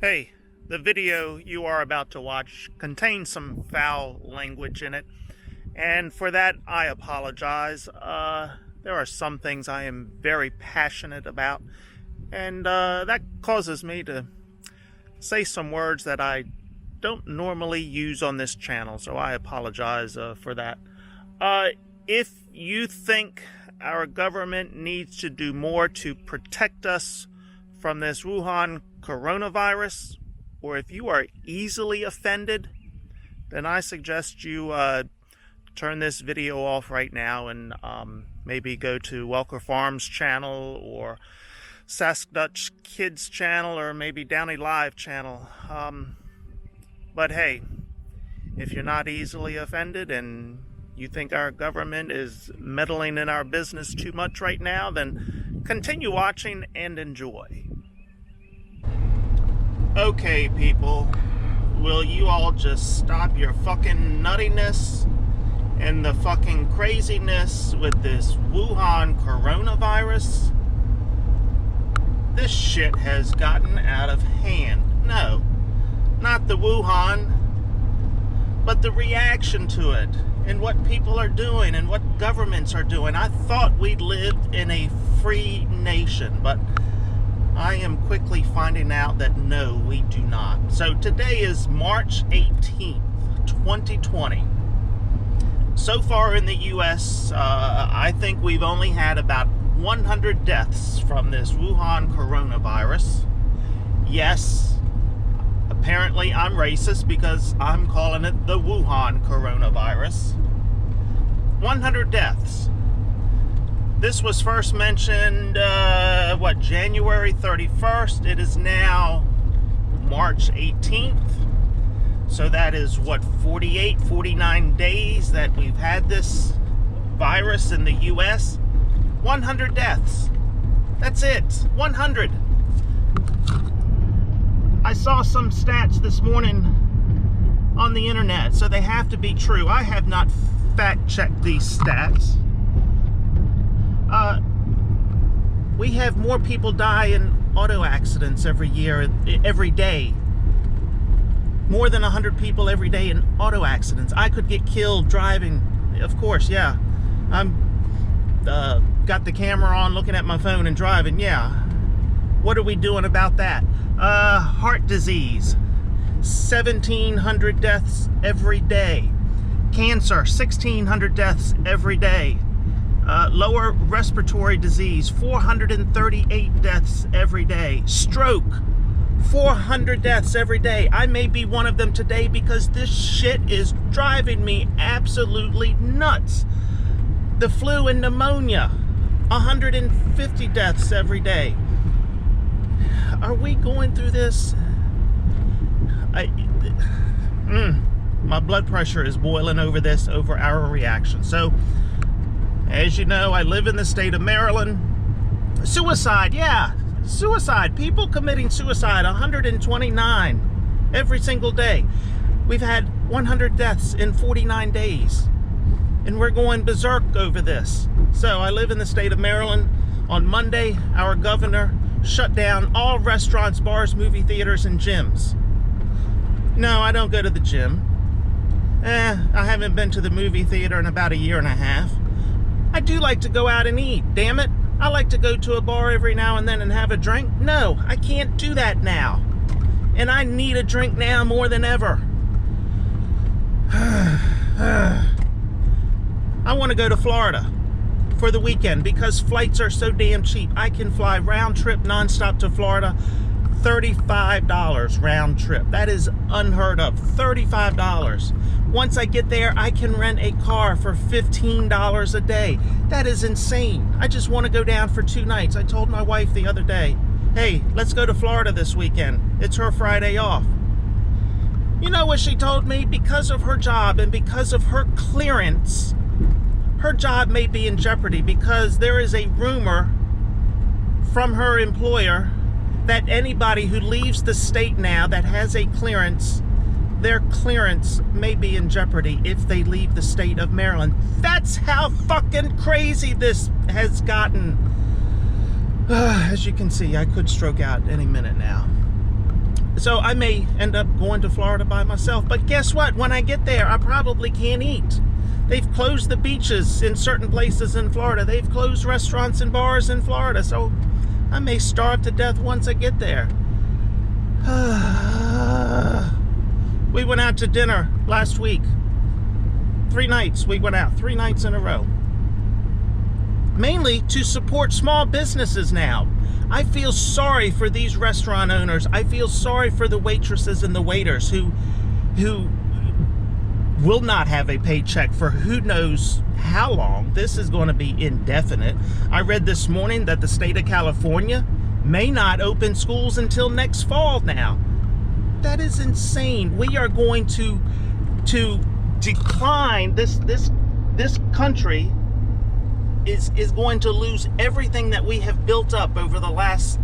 Hey, the video you are about to watch contains some foul language in it, and for that I apologize. There are some things I am very passionate about, and that causes me to say some words that I don't normally use on this channel, so I apologize for that. If you think our government needs to do more to protect us from this Wuhan coronavirus, or if you are easily offended, then I suggest you turn this video off right now and maybe go to Welker Farms channel or Sask Dutch Kids channel or maybe Downey Live channel. But hey, if you're not easily offended and you think our government is meddling in our business too much right now, then continue watching and enjoy. Okay, people, will you all just stop your fucking nuttiness and the fucking craziness with this Wuhan coronavirus? This shit has gotten out of hand. No, not the Wuhan, but the reaction to it and what people are doing and what governments are doing. I thought we lived in a free nation, but I am quickly finding out that no, we do not. So today is March 18th, 2020. So far in the U.S., I think we've only had about 100 deaths from this Wuhan coronavirus. Yes, apparently I'm racist because I'm calling it the Wuhan coronavirus. 100 deaths. This was first mentioned, January 31st. It is now March 18th. So that is, 49 days that we've had this virus in the U.S. 100 deaths. That's it. 100. I saw some stats this morning on the internet, so they have to be true. I have not fact-checked these stats. We have more people die in auto accidents every day. More than 100 people every day in auto accidents. I could get killed driving, of course, yeah. I'm got the camera on, looking at my phone and driving, yeah. What are we doing about that? Heart disease, 1,700 deaths every day. Cancer, 1,600 deaths every day. Lower respiratory disease, 438 deaths every day. Stroke, 400 deaths every day. I may be one of them today because this shit is driving me absolutely nuts. The flu and pneumonia, 150 deaths every day. Are we going through this? My blood pressure is boiling over this, over our reaction. So, as you know, I live in the state of Maryland. Suicide, yeah, suicide. People committing suicide, 129 every single day. We've had 100 deaths in 49 days. And we're going berserk over this. So I live in the state of Maryland. On Monday, our governor shut down all restaurants, bars, movie theaters, and gyms. No, I don't go to the gym. I haven't been to the movie theater in about a year and a half. I do like to go out and eat, damn it. I like to go to a bar every now and then and have a drink. No, I can't do that now. And I need a drink now more than ever. I want to go to Florida for the weekend because flights are so damn cheap. I can fly round trip nonstop to Florida, $35 round trip. That is unheard of, $35. Once I get there, I can rent a car for $15 a day. That is insane. I just want to go down for 2 nights. I told my wife the other day, hey, let's go to Florida this weekend. It's her Friday off. You know what she told me? Because of her job and because of her clearance, her job may be in jeopardy because there is a rumor from her employer that anybody who leaves the state now that has a clearance, their clearance may be in jeopardy if they leave the state of Maryland. That's how fucking crazy this has gotten. As you can see, I could stroke out any minute now. So I may end up going to Florida by myself. But guess what? When I get there, I probably can't eat. They've closed the beaches in certain places in Florida. They've closed restaurants and bars in Florida. So I may starve to death once I get there. We went out to dinner last week. 3 nights we went out. 3 nights in a row. Mainly to support small businesses now. I feel sorry for these restaurant owners. I feel sorry for the waitresses and the waiters who will not have a paycheck for who knows how long. This is going to be indefinite. I read this morning that the state of California may not open schools until next fall now. That is insane. We are going to decline. This country is going to lose everything that we have built up over the last,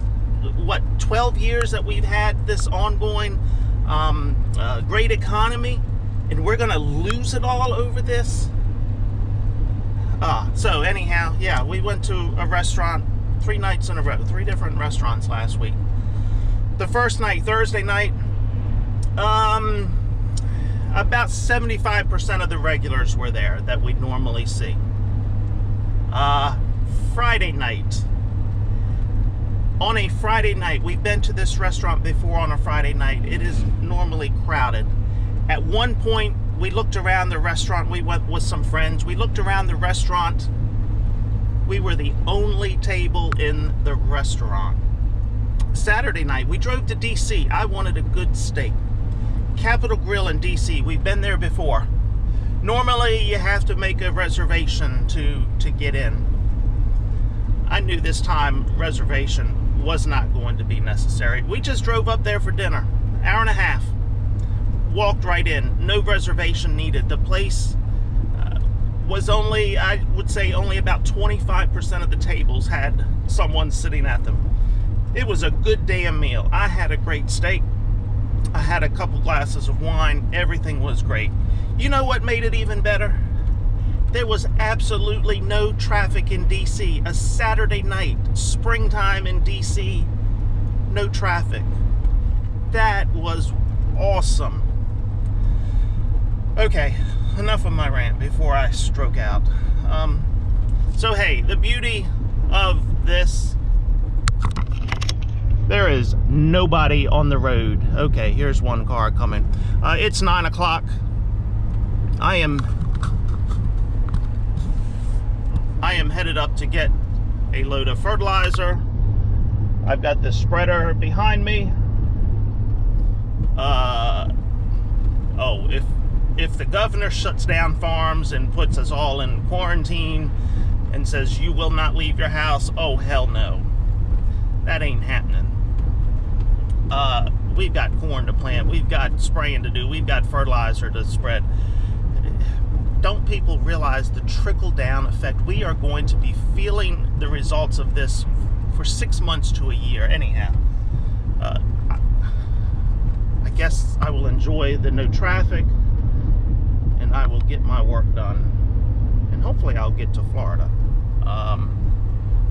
12 years that we've had this ongoing great economy, and we're going to lose it all over this. So anyhow, yeah, we went to a restaurant 3 nights in a row, 3 different restaurants last week. The first night, Thursday night, about 75% of the regulars were there that we normally see. Friday night. On a Friday night, we've been to this restaurant before on a Friday night. It is normally crowded. At one point, we looked around the restaurant. We went with some friends. We looked around the restaurant. We were the only table in the restaurant. Saturday night, we drove to DC. I wanted a good steak. Capitol Grill in DC. We've been there before. Normally, you have to make a reservation to get in. I knew this time reservation was not going to be necessary. We just drove up there for dinner. Hour and a half. Walked right in. No reservation needed. The place was only, I would say, only about 25% of the tables had someone sitting at them. It was a good damn meal. I had a great steak. I had a couple glasses of wine. Everything was great. You know what made it even better? There was absolutely no traffic in DC. A Saturday night, springtime in DC, no traffic. That was awesome. Okay, enough of my rant before I stroke out. So hey, the beauty of this, there is nobody on the road. Okay, here's one car coming. It's 9 o'clock. I am headed up to get a load of fertilizer. I've got the spreader behind me. If the governor shuts down farms and puts us all in quarantine and says you will not leave your house, oh hell no. That ain't happening. We've got corn to plant, we've got spraying to do, we've got fertilizer to spread. Don't people realize the trickle-down effect? We are going to be feeling the results of this for 6 months to a year. Anyhow, I guess I will enjoy the no traffic, and I will get my work done, and hopefully I'll get to Florida.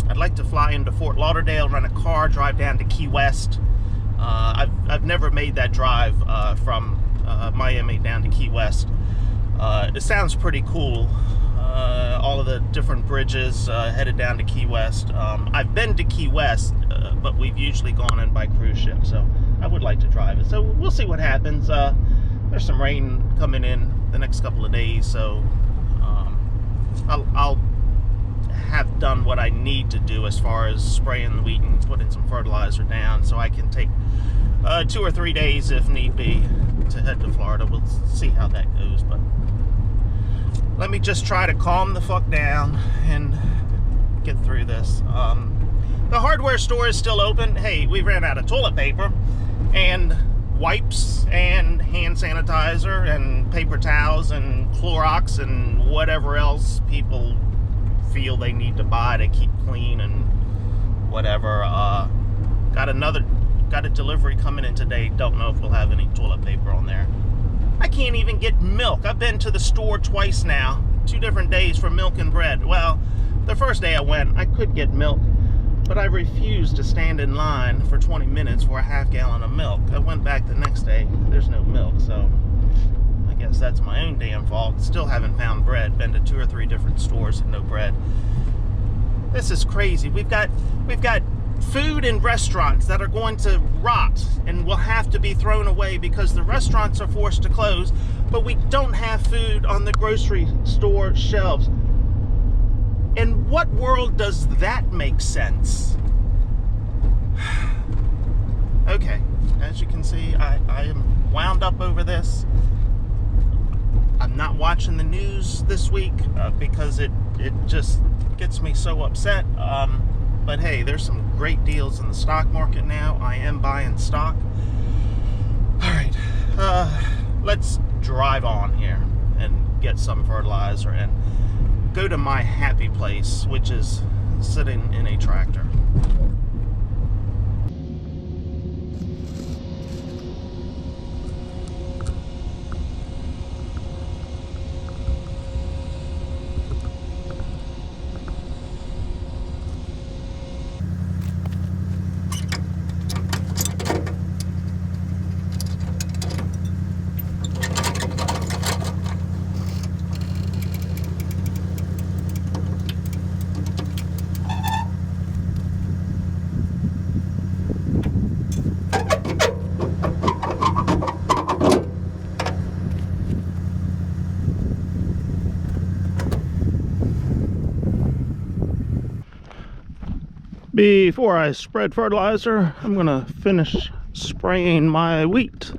I'd like to fly into Fort Lauderdale, rent a car, drive down to Key West. I've never made that drive from Miami down to Key West. It sounds pretty cool. All of the different bridges headed down to Key West. I've been to Key West, but we've usually gone in by cruise ship, so I would like to drive it. So we'll see what happens. There's some rain coming in the next couple of days, so I'll have done what I need to do as far as spraying the wheat and putting some fertilizer down, so I can take 2 or 3 days if need be to head to Florida. We'll see how that goes, but let me just try to calm the fuck down and get through this. The hardware store is still open. Hey, we ran out of toilet paper and wipes and hand sanitizer and paper towels and Clorox and whatever else people feel they need to buy to keep clean and whatever. Got a delivery coming in today. Don't know if we'll have any toilet paper on there. I can't even get milk. I've been to the store twice now, 2 different days for milk and bread. Well, the first day I went, I could get milk. But I refused to stand in line for 20 minutes for a half gallon of milk. I went back the next day, there's no milk, so I guess that's my own damn fault. Still haven't found bread. Been to 2 or 3 different stores and no bread. This is crazy. We've got food in restaurants that are going to rot and will have to be thrown away because the restaurants are forced to close, but we don't have food on the grocery store shelves. In what world does that make sense? Okay, as you can see, I am wound up over this. I'm not watching the news this week because it just gets me so upset. But hey, there's some great deals in the stock market now. I am buying stock. All right, let's drive on here and get some fertilizer and go to my happy place, which is sitting in a tractor. Before I spread fertilizer, I'm gonna finish spraying my wheat.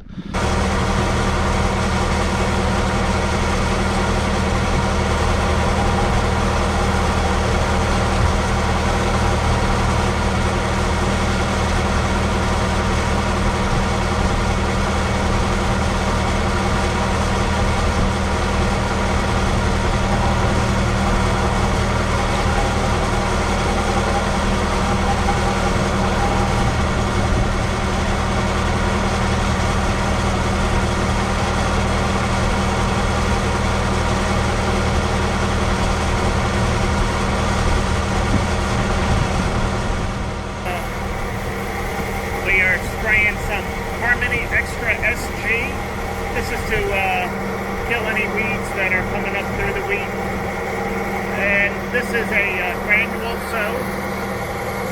This is to kill any weeds that are coming up through the wheat. And this is a granule, so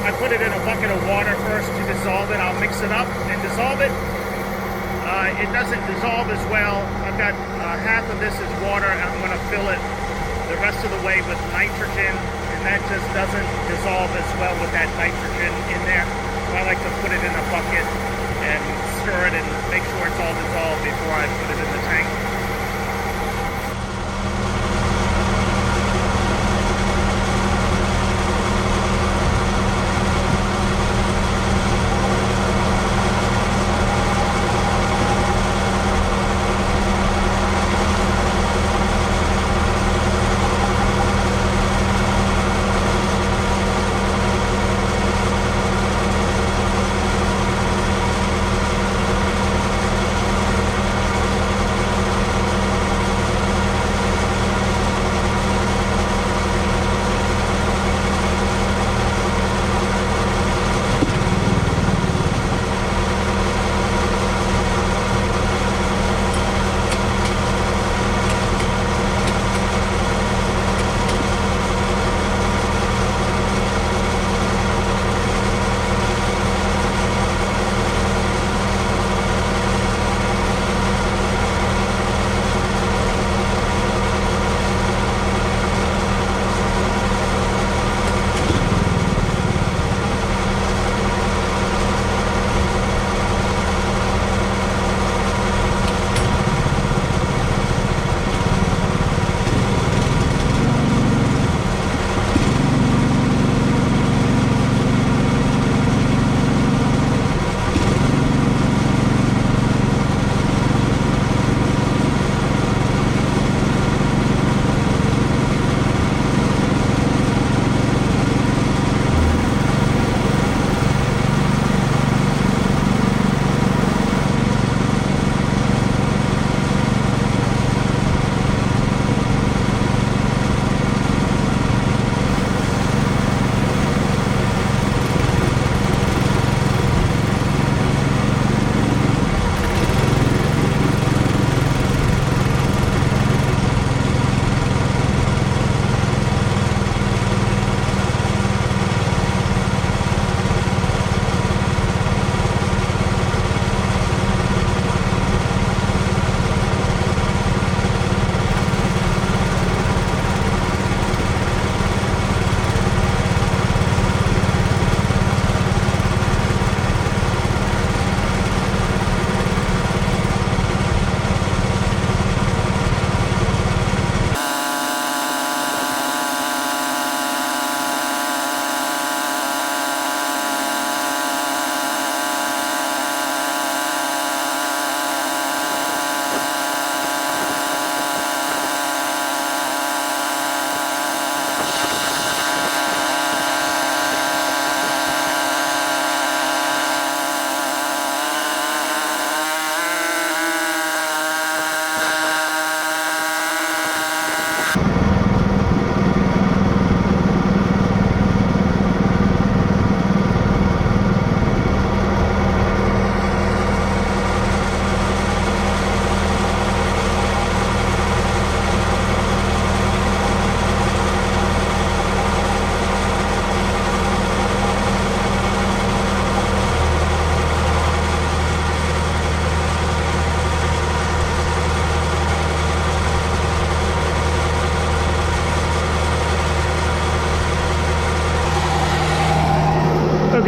I put it in a bucket of water first to dissolve it. I'll mix it up and dissolve it. It doesn't dissolve as well. I've got half of this is water, and I'm going to fill it the rest of the way with nitrogen, and that just doesn't dissolve as well with that nitrogen in there. So I like to put it in a bucket and stir it and make sure it's all dissolved before I put it in the tank.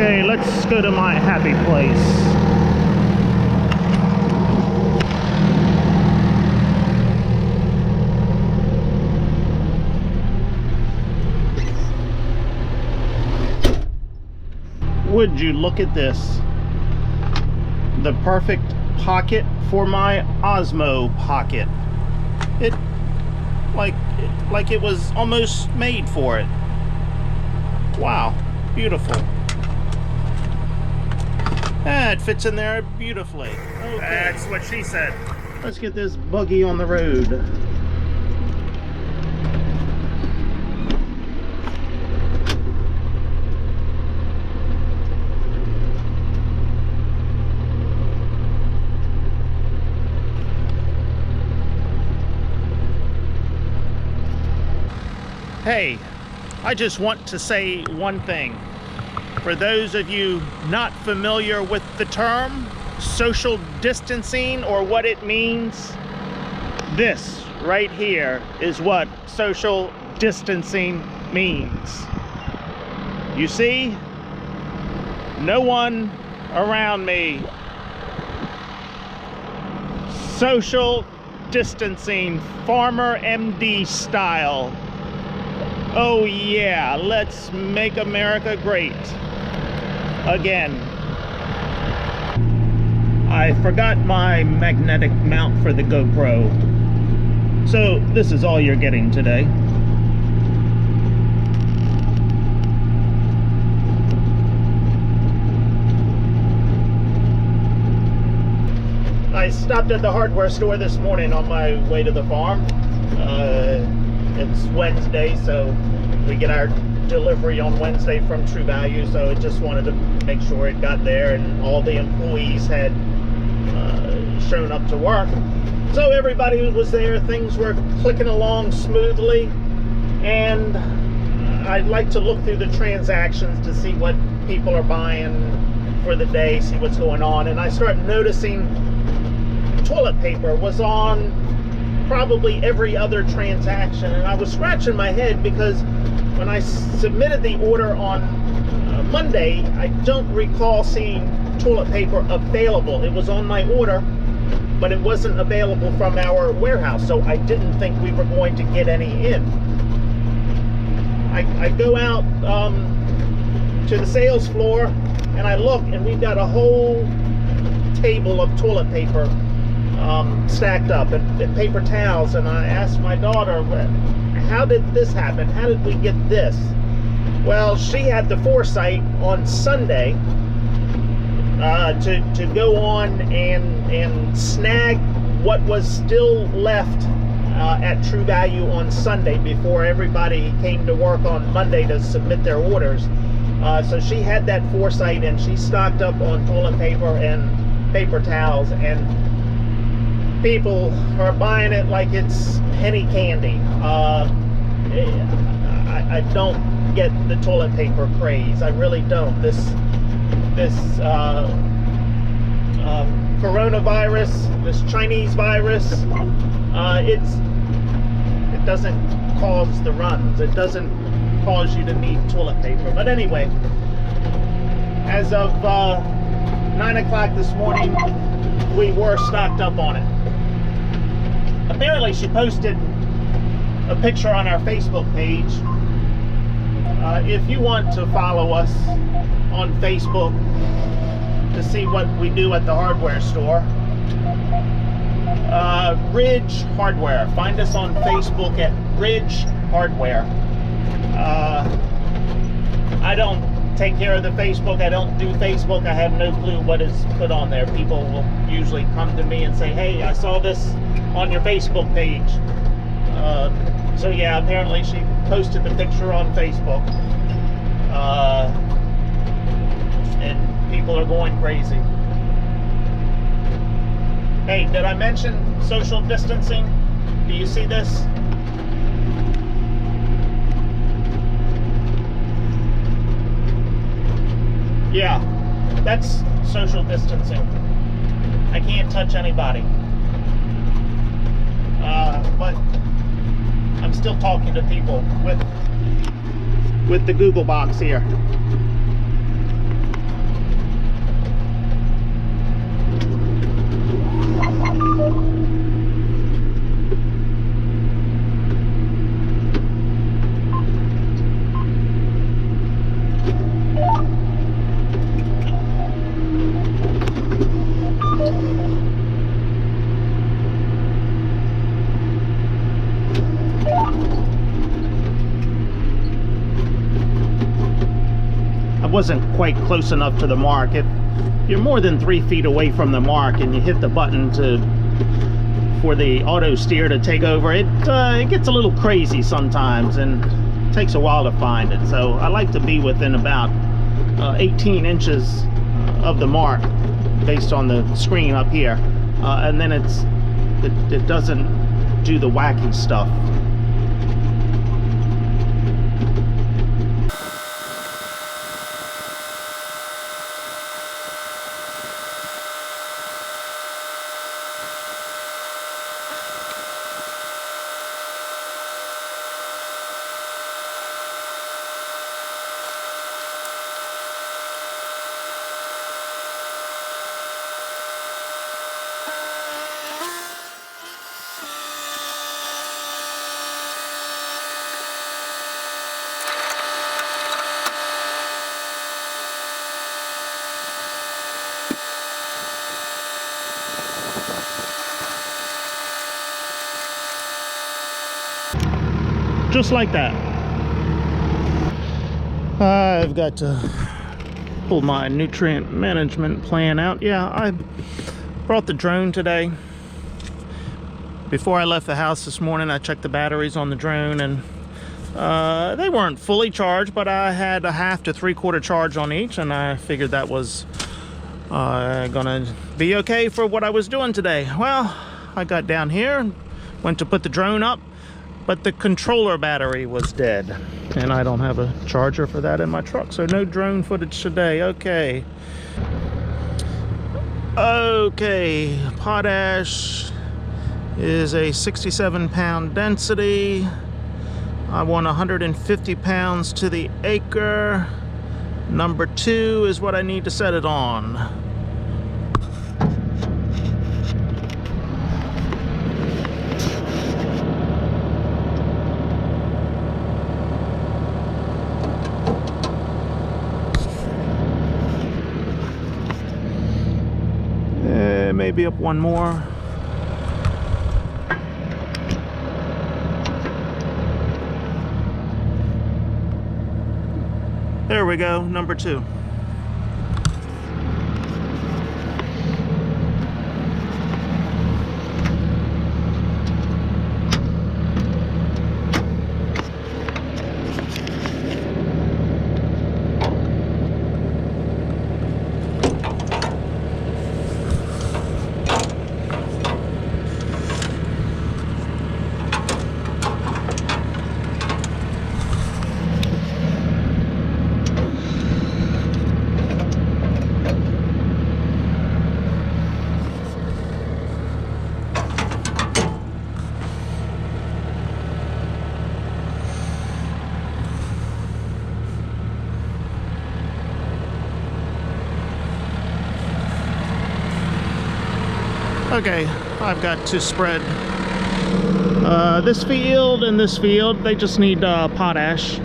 Okay, let's go to my happy place. Would you look at this? The perfect pocket for my Osmo pocket. It like it was almost made for it. Wow, beautiful. It fits in there beautifully. Okay. That's what she said. Let's get this buggy on the road. Hey, I just want to say one thing. For those of you not familiar with the term social distancing or what it means, this right here is what social distancing means. You see, no one around me. Social distancing, Farmer MD style. Oh yeah, let's make America great again. I forgot my magnetic mount for the GoPro, so this is all you're getting today. I stopped at the hardware store this morning on my way to the farm. It's Wednesday, so we get our delivery on Wednesday from True Value, so I just wanted to make sure it got there and all the employees had shown up to work. So everybody was there, things were clicking along smoothly, and I'd like to look through the transactions to see what people are buying for the day, see what's going on, and I start noticing toilet paper was on probably every other transaction, and I was scratching my head because when I submitted the order on Monday, I don't recall seeing toilet paper available. It was on my order, but it wasn't available from our warehouse, so I didn't think we were going to get any in. I go out to the sales floor and I look, and we've got a whole table of toilet paper stacked up and paper towels, and I asked my daughter, how did this happen? How did we get this? Well, she had the foresight on Sunday to go on and snag what was still left at True Value on Sunday before everybody came to work on Monday to submit their orders. So she had that foresight, and she stocked up on toilet paper and paper towels, and people are buying it like it's penny candy. I don't get the toilet paper craze. I really don't. This coronavirus, this Chinese virus, it doesn't cause the runs. It doesn't cause you to need toilet paper. But anyway, as of 9 o'clock this morning, we were stocked up on it. Apparently she posted a picture on our Facebook page. If you want to follow us on Facebook to see what we do at the hardware store, Ridge Hardware. Find us on Facebook at Ridge Hardware. I don't take care of the Facebook. I don't do Facebook. I have no clue what is put on there. People will usually come to me and say, hey, I saw this on your Facebook page. So yeah, apparently she posted the picture on Facebook. And people are going crazy. Hey, did I mention social distancing? Do you see this? Yeah, that's social distancing. I can't touch anybody. But I'm still talking to people with the Google box here. wasn't quite close enough to the mark. If you're more than 3 feet away from the mark and you hit the button for the auto steer to take over, it gets a little crazy sometimes and it takes a while to find it. So I like to be within about 18 inches of the mark based on the screen up here, and then it doesn't do the wacky stuff. Just like that. I've got to pull my nutrient management plan out. Yeah, I brought the drone today. Before I left the house this morning, I checked the batteries on the drone, and they weren't fully charged, but I had a half to 3/4 charge on each, and I figured that was gonna be okay for what I was doing today. Well, I got down here, went to put the drone up, but the controller battery was dead, and I don't have a charger for that in my truck, so no drone footage today. Okay, potash is a 67-pound density. I want 150 pounds to the acre. Number 2 is what I need to set it on. Maybe up one more. There we go, number 2. Okay, I've got to spread this field and this field. They just need potash,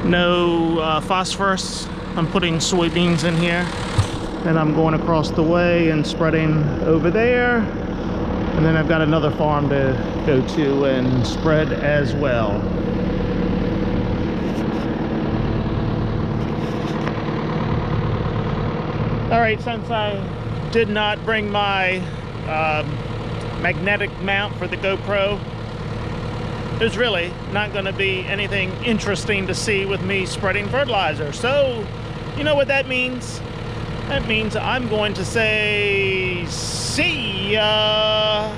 no phosphorus. I'm putting soybeans in here, and I'm going across the way and spreading over there, and then I've got another farm to go to and spread as well. All right, since I did not bring my magnetic mount for the GoPro, there's really not going to be anything interesting to see with me spreading fertilizer. So, you know what that means? That means I'm going to say, see ya!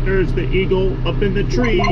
There's the eagle up in the tree.